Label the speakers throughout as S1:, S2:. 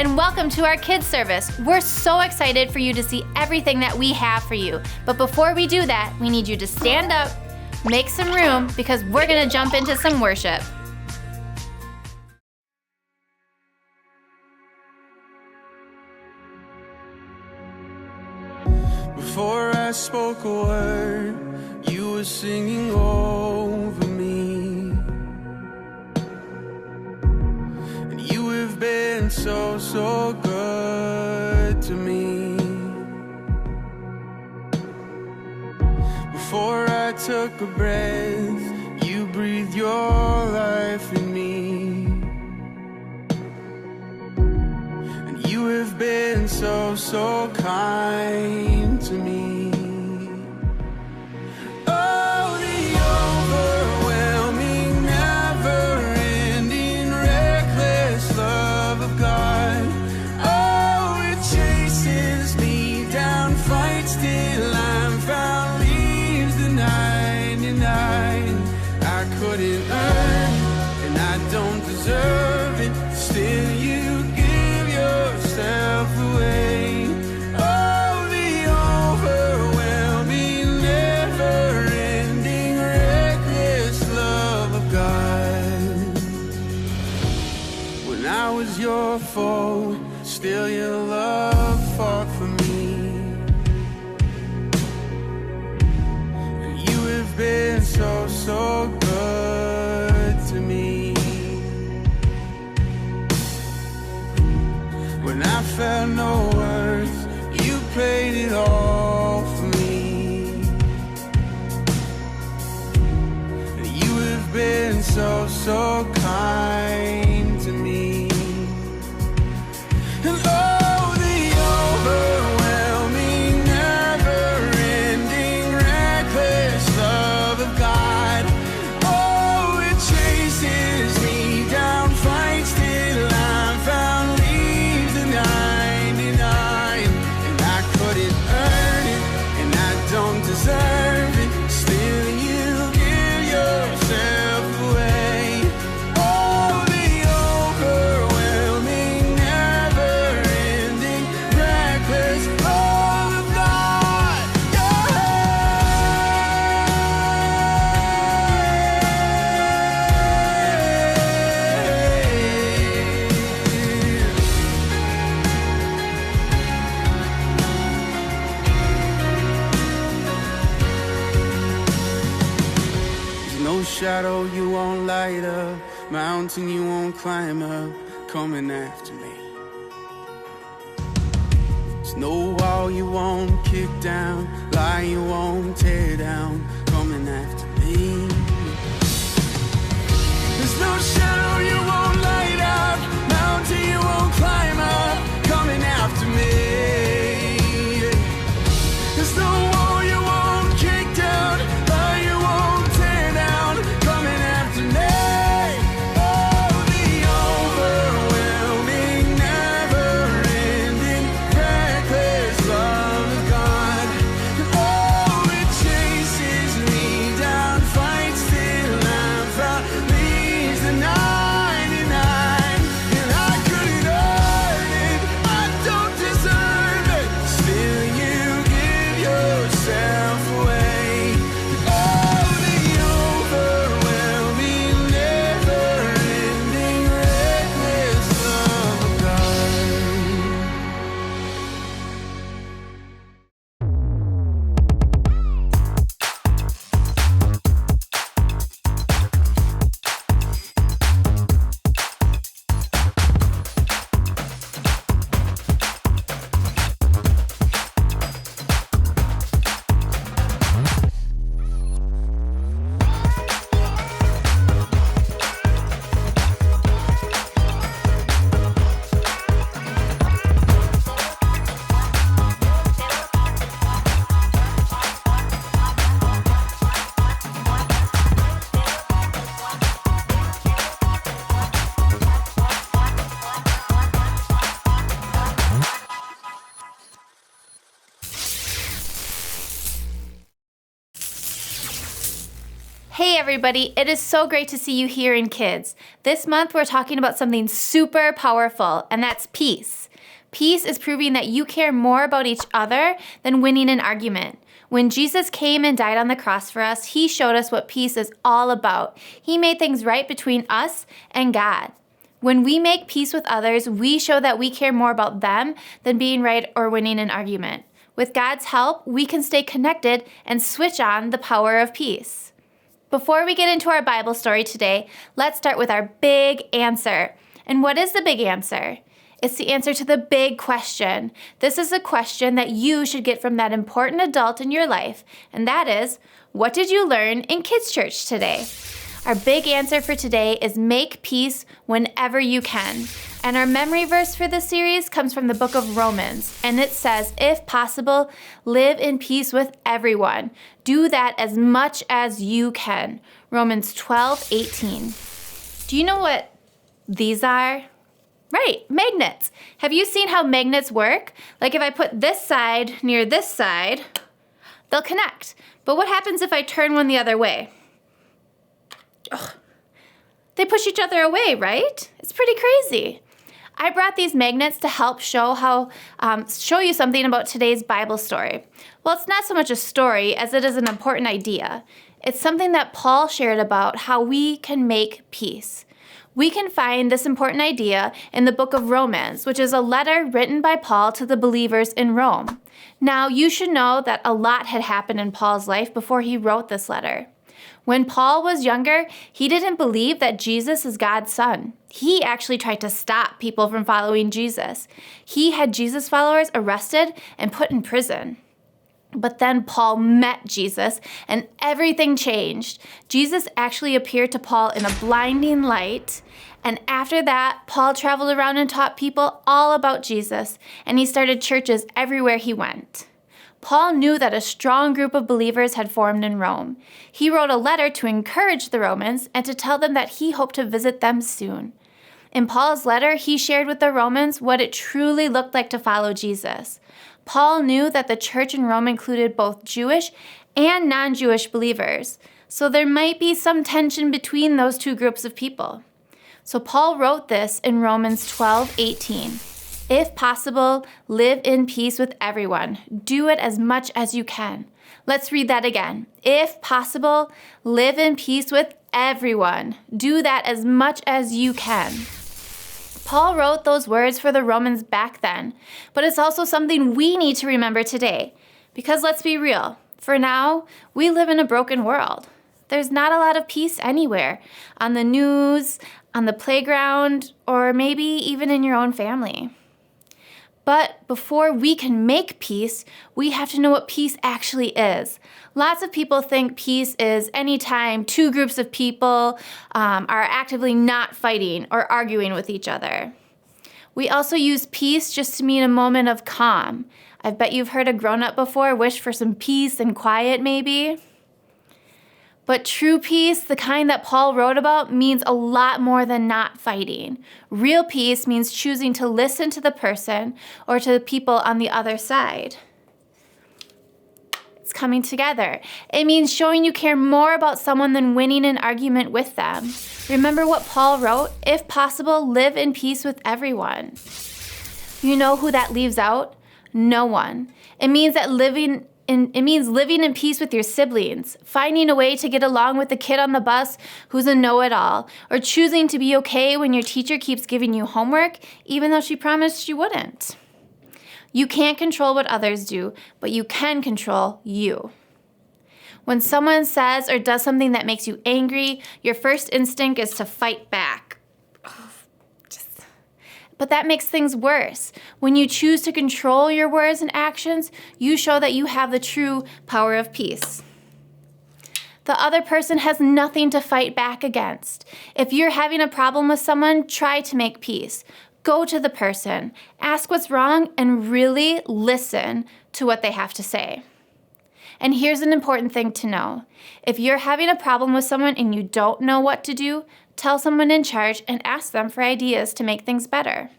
S1: and welcome to our kids service. We're so excited for you to see everything that we have for you. But before we do that, we need you to stand up, make some room, because we're gonna jump into some worship.
S2: Before I spoke a word, you were singing over me. And you have been so, so good to me. Before I took a breath, you breathed your life in me. And you have been so, so kind to me. Oh, the overwhelming, never-ending, reckless love of God. Oh, it chases me down, fights till I'm found, leaves the 99. I couldn't earn it, and I don't deserve it. Still you give yourself away. Oh, the overwhelming, never-ending, reckless love of God. When I was your foe, still your love fought for me. And you have been so, so good to me. When I felt no worth, you paid it all for me. And you have been so, so kind to me. And oh, the overwhelming, never-ending, reckless love of God. Oh, it chases me down, fights till I'm found, leaves the 99. And I couldn't earn it, and I don't deserve it. Still you give yourself away. Oh, the overwhelming, never-ending, reckless love of God. There's no shadow you won't light up, mountain you won't climb up, coming after me. There's no wall you won't kick down, lie you won't tear down, coming after me. There's no shadow you won't light up, mountain you won't climb up, coming after me. There's no wall you won't kick down, lie you won't tear down, coming after me. Oh, the overwhelming, never-ending, reckless love of God. And oh, it chases me down, fights
S1: Hey everybody, it is so great to see you here in Kids. This month we're talking about something super powerful, and that's peace. Peace is proving that you care more about each other than winning an argument. When Jesus came and died on the cross for us, he showed us what peace is all about. He made things right between us and God. When we make peace with others, we show that we care more about them than being right or winning an argument. With God's help, we can stay connected and switch on the power of peace. Before we get into our Bible story today, let's start with our big answer. And what is the big answer? It's the answer to the big question. This is a question that you should get from that important adult in your life, and that is, what did you learn in Kids Church today? Our big answer for today is make peace whenever you can. And our memory verse for this series comes from the book of Romans, and it says, if possible, live in peace with everyone. Do that as much as you can. Romans 12:18. Do you know what these are? Right, magnets. Have you seen how magnets work? Like if I put this side near this side, they'll connect. But what happens if I turn one the other way? Ugh. They push each other away, right? It's pretty crazy. I brought these magnets to help show you something about today's Bible story. Well, it's not so much a story as it is an important idea. It's something that Paul shared about how we can make peace. We can find this important idea in the book of Romans, which is a letter written by Paul to the believers in Rome. Now, you should know that a lot had happened in Paul's life before he wrote this letter. When Paul was younger, he didn't believe that Jesus is God's son. He actually tried to stop people from following Jesus. He had Jesus followers arrested and put in prison. But then Paul met Jesus and everything changed. Jesus actually appeared to Paul in a blinding light. And after that, Paul traveled around and taught people all about Jesus, and he started churches everywhere he went. Paul knew that a strong group of believers had formed in Rome. He wrote a letter to encourage the Romans and to tell them that he hoped to visit them soon. In Paul's letter, he shared with the Romans what it truly looked like to follow Jesus. Paul knew that the church in Rome included both Jewish and non-Jewish believers, so there might be some tension between those two groups of people. So Paul wrote this in Romans 12:18. If possible, live in peace with everyone. Do it as much as you can. Let's read that again. If possible, live in peace with everyone. Do that as much as you can. Paul wrote those words for the Romans back then, but it's also something we need to remember today. Because let's be real, for now, we live in a broken world. There's not a lot of peace anywhere, on the news, on the playground, or maybe even in your own family. But before we can make peace, we have to know what peace actually is. Lots of people think peace is any time two groups of people are actively not fighting or arguing with each other. We also use peace just to mean a moment of calm. I bet you've heard a grown-up before wish for some peace and quiet maybe. But true peace, the kind that Paul wrote about, means a lot more than not fighting. Real peace means choosing to listen to the person or to the people on the other side. It's coming together. It means showing you care more about someone than winning an argument with them. Remember what Paul wrote? If possible, live in peace with everyone. You know who that leaves out? No one. It means living in peace with your siblings, finding a way to get along with the kid on the bus who's a know-it-all, or choosing to be okay when your teacher keeps giving you homework, even though she promised she wouldn't. You can't control what others do, but you can control you. When someone says or does something that makes you angry, your first instinct is to fight back. But that makes things worse. When you choose to control your words and actions, you show that you have the true power of peace. The other person has nothing to fight back against. If you're having a problem with someone, try to make peace. Go to the person, ask what's wrong, and really listen to what they have to say. And here's an important thing to know. If you're having a problem with someone and you don't know what to do, tell someone in charge and ask them for ideas to make things better.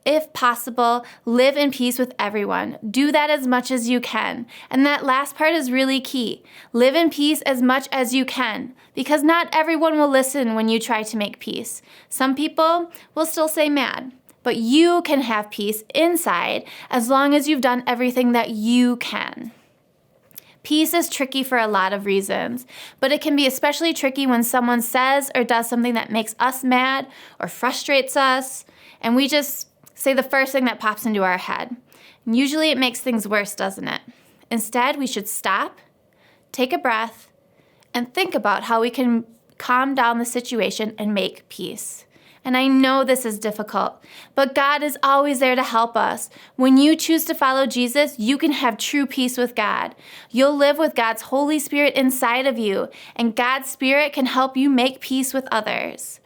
S1: If possible, live in peace with everyone. Do that as much as you can. And that last part is really key. Live in peace as much as you can, because not everyone will listen when you try to make peace. Some people will still stay mad, but you can have peace inside as long as you've done everything that you can. Peace is tricky for a lot of reasons, but it can be especially tricky when someone says or does something that makes us mad or frustrates us, and we just say the first thing that pops into our head. And usually it makes things worse, doesn't it? Instead, we should stop, take a breath, and think about how we can calm down the situation and make peace. And I know this is difficult, but God is always there to help us. When you choose to follow Jesus, you can have true peace with God. You'll live with God's Holy Spirit inside of you, and God's Spirit can help you make peace with others.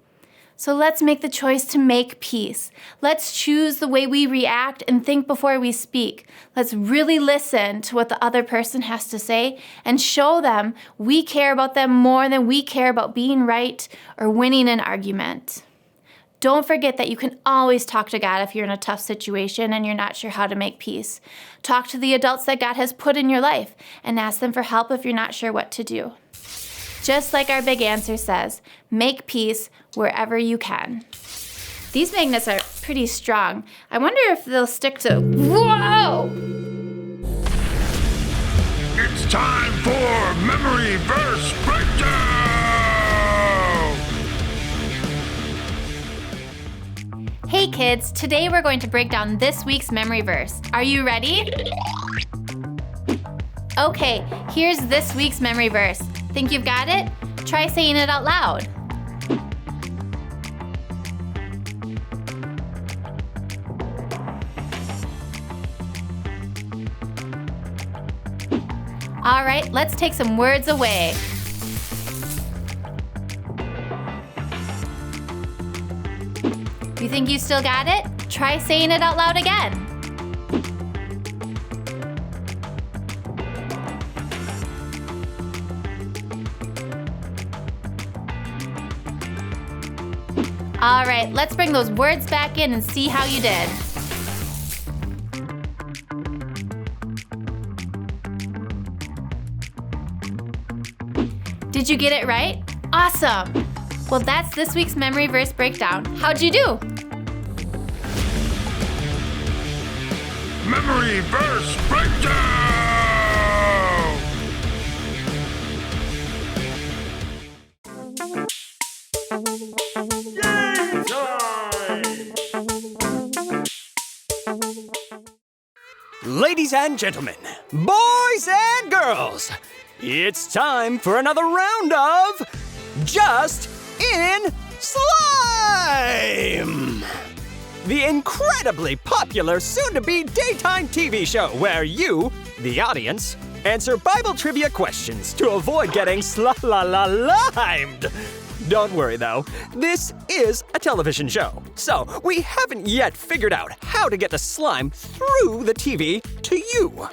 S1: So let's make the choice to make peace. Let's choose the way we react and think before we speak. Let's really listen to what the other person has to say and show them we care about them more than we care about being right or winning an argument. Don't forget that you can always talk to God if you're in a tough situation and you're not sure how to make peace. Talk to the adults that God has put in your life and ask them for help if you're not sure what to do. Just like our big answer says, make peace wherever you can. These magnets are pretty strong. I wonder if they'll stick to... Whoa!
S3: It's time for Memory Verse Breakdown!
S1: Hey kids, today we're going to break down this week's memory verse. Are you ready? Okay, here's this week's memory verse. Think you've got it? Try saying it out loud. All right, let's take some words away. You think you still got it? Try saying it out loud again. All right, let's bring those words back in and see how you did. Did you get it right? Awesome! Well, that's this week's memory verse breakdown. How'd you do?
S3: Memory Verse Breakdown! Game time!
S4: Ladies and gentlemen, boys and girls, it's time for another round of Just in Slime! The incredibly popular soon-to-be daytime TV show where you, the audience, answer Bible trivia questions to avoid getting limed. Don't worry though, this is a television show, so we haven't yet figured out how to get the slime through the TV to you.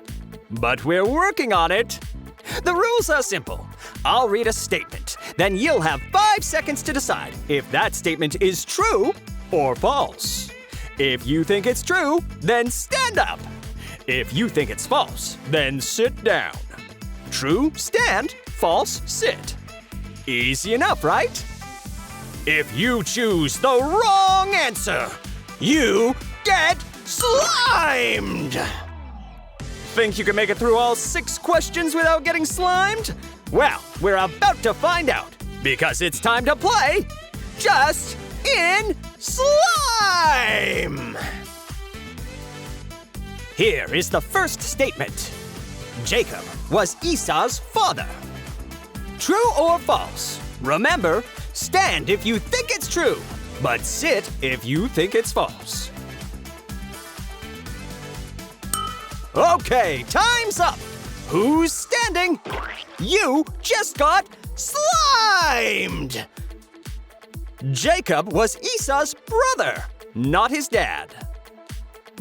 S4: But we're working on it. The rules are simple. I'll read a statement, then you'll have 5 seconds to decide if that statement is true or false. If you think it's true, then stand up. If you think it's false, then sit down. True, stand. False, sit. Easy enough, right? If you choose the wrong answer, you get slimed! Think you can make it through all 6 questions without getting slimed? Well, we're about to find out, because it's time to play Just in Slime! Here is the first statement. Jacob was Esau's father. True or false? Remember, stand if you think it's true, but sit if you think it's false. Okay, time's up. Who's standing? You just got slimed! Jacob was Esau's brother, not his dad.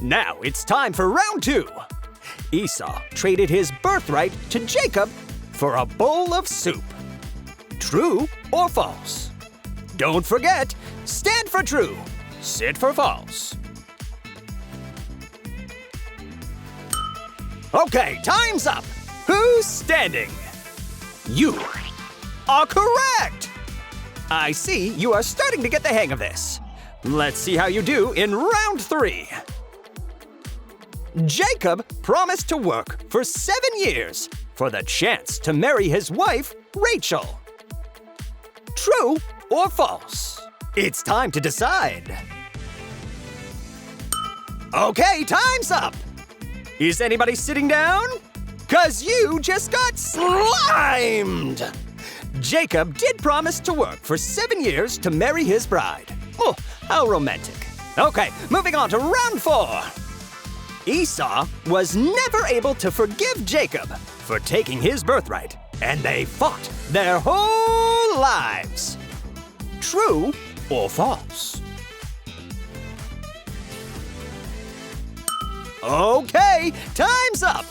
S4: Now it's time for round 2. Esau traded his birthright to Jacob for a bowl of soup. True or false? Don't forget, stand for true, sit for false. Okay, time's up. Who's standing? You are correct. I see you are starting to get the hang of this. Let's see how you do in round 3. Jacob promised to work for 7 years for the chance to marry his wife, Rachel. True or false? It's time to decide. Okay, time's up. Is anybody sitting down? 'Cause you just got slimed! Jacob did promise to work for 7 years to marry his bride. Oh, how romantic. Okay, moving on to round 4. Esau was never able to forgive Jacob for taking his birthright, and they fought their whole lives. True or false? Okay, time's up.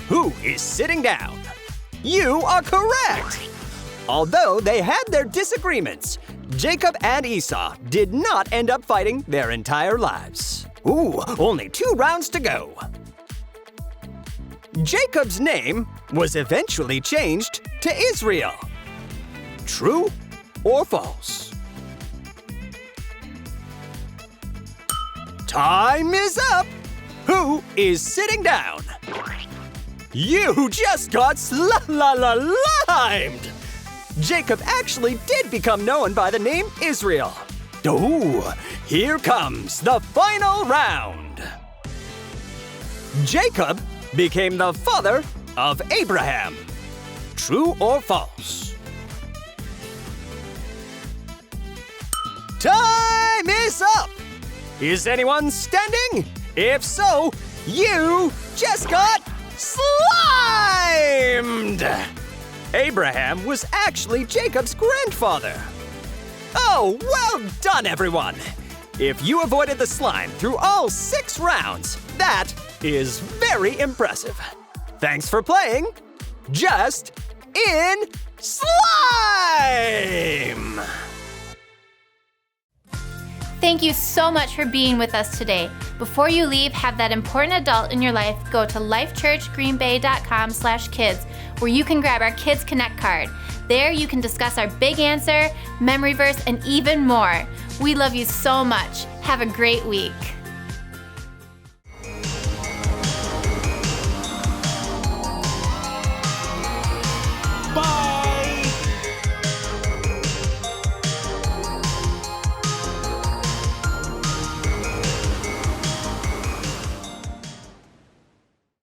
S4: Who is sitting down? You are correct. Although they had their disagreements, Jacob and Esau did not end up fighting their entire lives. Ooh, only 2 rounds to go. Jacob's name was eventually changed to Israel. True or false? Time is up. Who is sitting down? You just got limed! Jacob actually did become known by the name Israel. Oh, here comes the final round. Jacob became the father of Abraham. True or false? Time is up! Is anyone standing? If so, you just got slimed! Abraham was actually Jacob's grandfather. Oh, well done, everyone! If you avoided the slime through all 6 rounds, that is very impressive. Thanks for playing Just in Slime!
S1: Thank you so much for being with us today. Before you leave, have that important adult in your life go to lifechurchgreenbay.com/kids, where you can grab our Kids Connect card. There you can discuss our big answer, memory verse, and even more. We love you so much. Have a great week.